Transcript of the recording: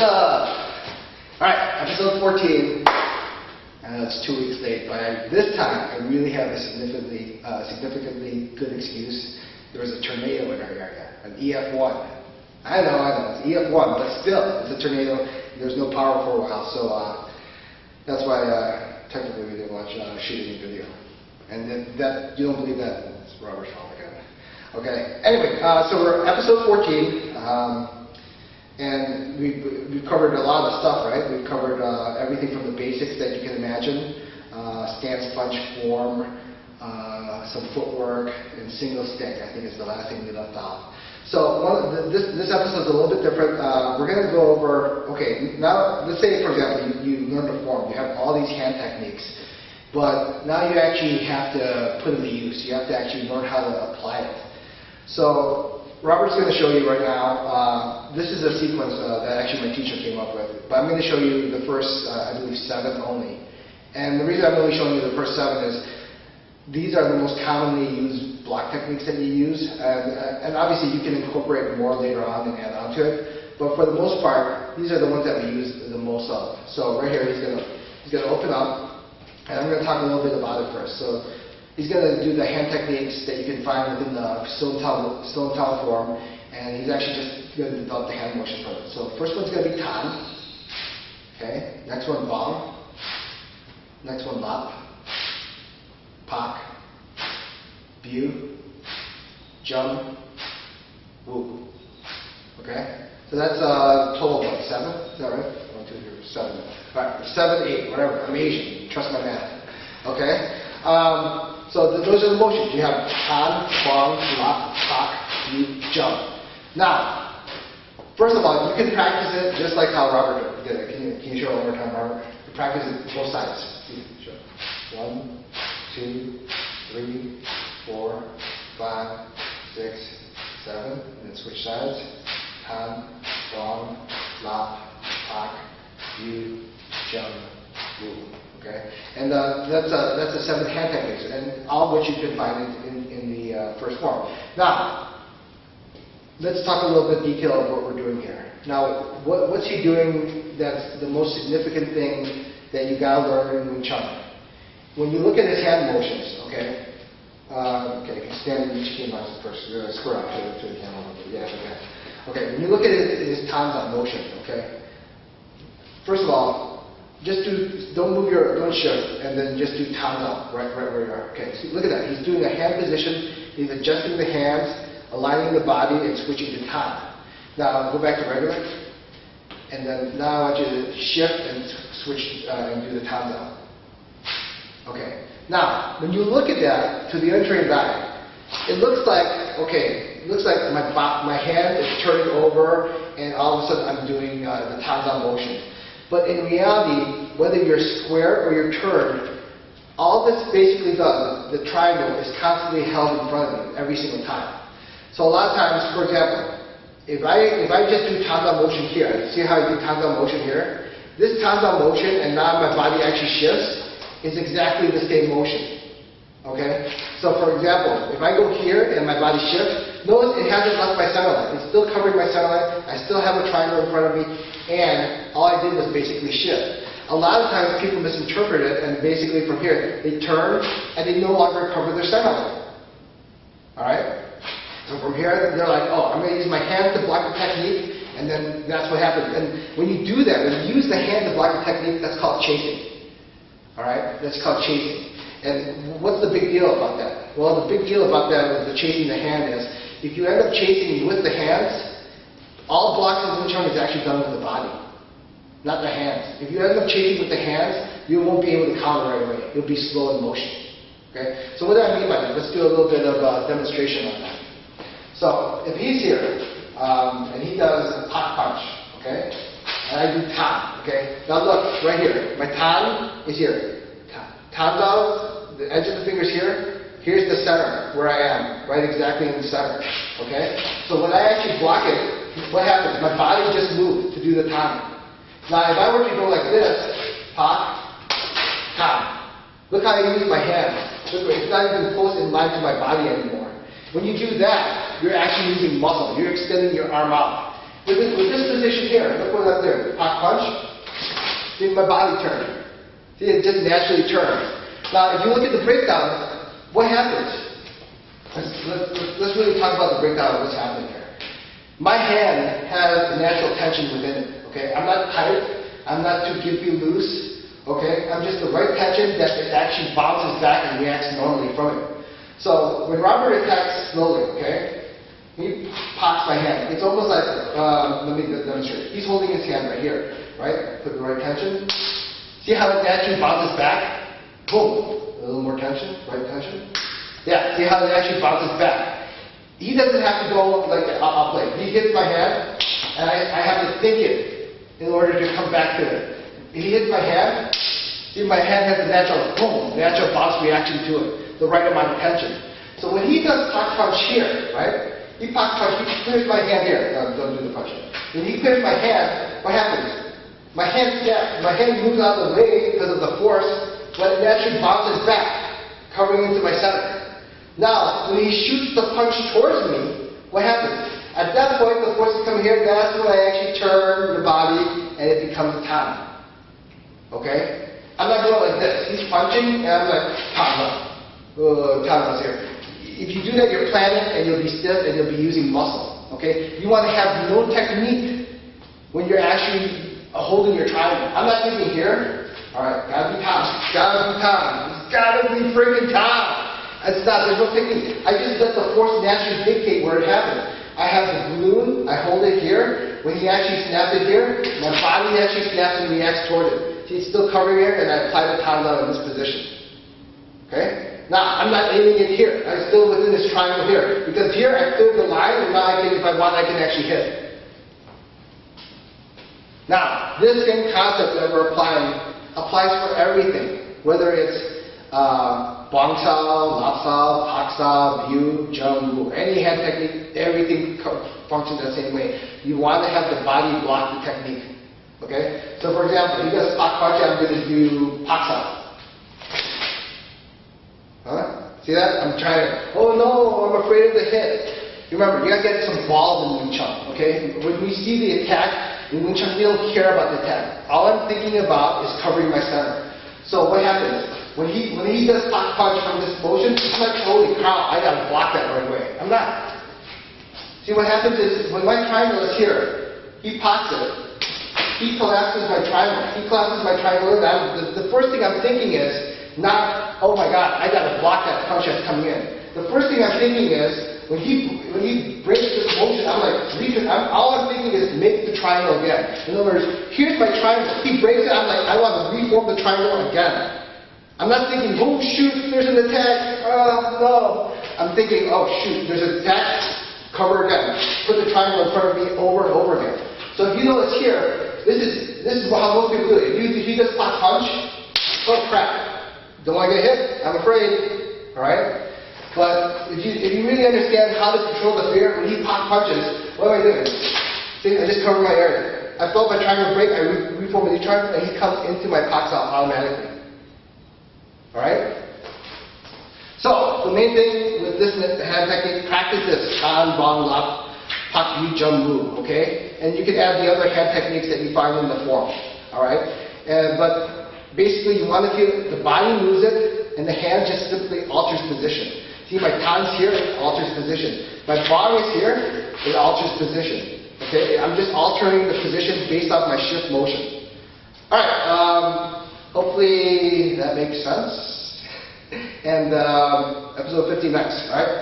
What's up? Alright, episode 14. It's 2 weeks late, but this time I really have a significantly good excuse. There was a tornado in our area, an EF1. I know, it's EF1, but still, it's a tornado. There's no power for a while, so that's why technically we didn't watch shooting video. And that you don't believe that, it's Robert's fault again. Okay, anyway, so we're episode 14. And we've covered a lot of stuff, right? We've covered everything from the basics that you can imagine, stance, punch, form, some footwork, and single stick, I think is the last thing we left off. So this episode is a little bit different. We're going to go over, okay, now let's say, for example, you learn to form. You have all these hand techniques, but now you actually have to put them to use. You have to actually learn how to apply it. So Robert's going to show you right now, this is a sequence that actually my teacher came up with, but I'm going to show you the first, I believe, 7 only. And the reason I'm only showing you the first 7 is these are the most commonly used block techniques that you use, and obviously you can incorporate more later on and add on to it, but for the most part, these are the ones that we use the most of. So right here, he's going to open up, and I'm going to talk a little bit about it first. So he's going to do the hand techniques that you can find within the stone towel form, and he's actually just going to develop the hand motion from it. So first one's going to be Tan. Okay. Next one, Bong. Next one, Lap. Pak. Bu. Jump. Woo. Okay. So that's a total of what, 7? Is that right? 1, 2, 3, 7. All right, 7, 8, whatever. I'm Asian. Trust my math. Okay. So those are the motions. You have Tan, Bong, Lap, Pak, Bu, Jump. Now, first of all, you can practice it just like how Robert did it. Can you show it one more time, Robert? You practice it both sides. Sure. 1, 2, 3, 4, 5, 6, 7. And then switch sides. Tan, Bong, Lap, Pak, Bu, Jump, Woo. Okay, and that's the 7 hand techniques, and all of which you can find in the first form. Now, let's talk a little bit detail of what we're doing here. Now, what's he doing that's the most significant thing that you gotta learn in Wing Chun? When you look at his hand motions, okay, okay, stand in each key motion first. Square up to the camera. Yeah, okay. Okay, when you look at his Tanza motion, okay, first of all, don't shift, and then just do Tanza right where you are. Okay, so look at that. He's doing a hand position. He's adjusting the hands, aligning the body, and switching to Tan. Now go back to regular, and then now I want you to shift and switch and do the Tanza. Okay. Now when you look at that to the untrained eye, it looks like my hand is turning over, and all of a sudden I'm doing the Tanza motion. But in reality, whether you're square or you're turned, all this basically does, the triangle is constantly held in front of you every single time. So a lot of times, for example, if I just do Tanza motion here, see how I do Tanza motion here? This Tanza motion, and now my body actually shifts, is exactly the same motion. Okay? So for example, if I go here and my body shifts, notice it hasn't left my center line. It's still covering my center line. I still have a triangle in front of me, and all I did was basically shift. A lot of times people misinterpret it, and basically from here, they turn and they no longer cover their center line. Alright? So from here, they're like, oh, I'm going to use my hands to block the technique, and then that's what happens. And when you do that, when you use the hand to block the technique, that's called chasing. Alright? That's called chasing. And what's the big deal about that? Well, the big deal about that with the chasing the hand is, if you end up chasing with the hands, all blocks in Wing Chun is actually done with the body, not the hands. If you end up chasing with the hands, you won't be able to counter right away. You'll be slow in motion. Okay? So what do I mean by that? Let's do a little bit of a demonstration on that. So if he's here, and he does a Pak punch, okay? And I do Tan, okay? Now look, right here. My Tan is here. Tanza, the edge of the fingers here. Here's the center, where I am, right exactly in the center, okay? So when I actually block it, what happens? My body just moved to do the Tan. Now if I were to go like this, Pak, Tan. Look how I use my hand. Look, it's not even close in line to my body anymore. When you do that, you're actually using muscle. You're extending your arm out. With this position here, look what I'm doing. Pop punch. See my body turn. See, it just naturally turns. Now, if you look at the breakdown, what happens? Let's really talk about the breakdown of what's happening here. My hand has natural tension within it. Okay, I'm not tight. I'm not too gimpy loose. Okay, I'm just the right tension that it actually bounces back and reacts normally from it. So when Robert attacks slowly, okay, he pops my hand. It's almost like, let me demonstrate. He's holding his hand right here, right? Put the right tension. See how it naturally bounces back? Boom. A little more tension, right tension. Yeah, see how it actually bounces back. He doesn't have to go like I'll play. He hits my hand, and I have to think it in order to come back to it. He hits my hand. See, my hand has a natural boom, natural bounce reaction to it, the right amount of tension. So when he does pop punch here, right? He pop punch, he clears my hand here. No, don't do the punch. When he clears my hand, what happens? My hand snaps. My hand moves out of the way because of the force, but it naturally bounces back, covering into my center. Now, when he shoots the punch towards me, what happens? At that point, the force is coming here. That's when I actually turn the body, and it becomes a time. Okay? I'm not going like this. He's punching, and I'm like, Tana's here. If you do that, you're planning, and you'll be stiff, and you'll be using muscle. Okay? You want to have no technique when you're actually holding your triangle. I'm not thinking here. All right, gotta be calm. Gotta be calm. It's gotta be freaking calm. It's not. There's no technique. I just let the force naturally dictate where it happens. I have the balloon. I hold it here. When he actually snaps it here, my body actually snaps and reacts toward it. See, it's still covering here, and I apply the Tanda in this position. Okay? Now, I'm not aiming it here. I'm still within this triangle here. Because here, I cleared the line, and now I can, if I want, I can actually hit. Now, this same concept that we're applying applies for everything. Whether it's Bwangsal, Lapsal, Paksal, View, Chun, Wu. Any hand technique, everything functions the same way. You want to have the body block the technique. Okay? So for example, he does Pak Pacha, I'm going to do Paksal. Huh? See that? I'm trying to, oh no, I'm afraid of the hit. Remember, you got to get some balls in Wing Chun. Okay? When we see the attack, in Wing Chun, we don't care about the attack. All I'm thinking about is covering my center. So what happens? When he does Pak punch from this motion, I'm like, holy cow, I gotta block that right away. I'm not. See, what happens is, when my triangle is here, he pops it. He collapses my triangle. He collapses my triangle, and the first thing I'm thinking is, not, oh my god, I gotta block that punch that's coming in. The first thing I'm thinking is, when he breaks this motion, I'm like, all I'm thinking is make the triangle again. In other words, here's my triangle. He breaks it, I'm like, I want to reform the triangle again. I'm not thinking, oh shoot, there's an attack. No. I'm thinking, oh shoot, there's an attack. Cover again. Put the triangle in front of me over and over again. So if you know it's here, this is how most people do it. If you just pop punch, oh crap. Don't want to get hit? I'm afraid. Alright? But if you really understand how to control the fear, when he pop punches, what am I doing? See, I just cover my area. I felt my triangle break, I reform the triangle, and he comes into my Paksal automatically. Alright? So, the main thing with this hand technique, practice this. Kan, Bang, Lap, Pak, Yu, Jum, Mu. Okay? And you can add the other hand techniques that you find in the form. Alright? But basically, you want to feel the body moves it, and the hand just simply alters position. See, my ton's here, it alters position. My bong is here, it alters position. Okay? I'm just altering the position based off my shift motion. Alright, hopefully that makes sense. And episode 15 next, alright?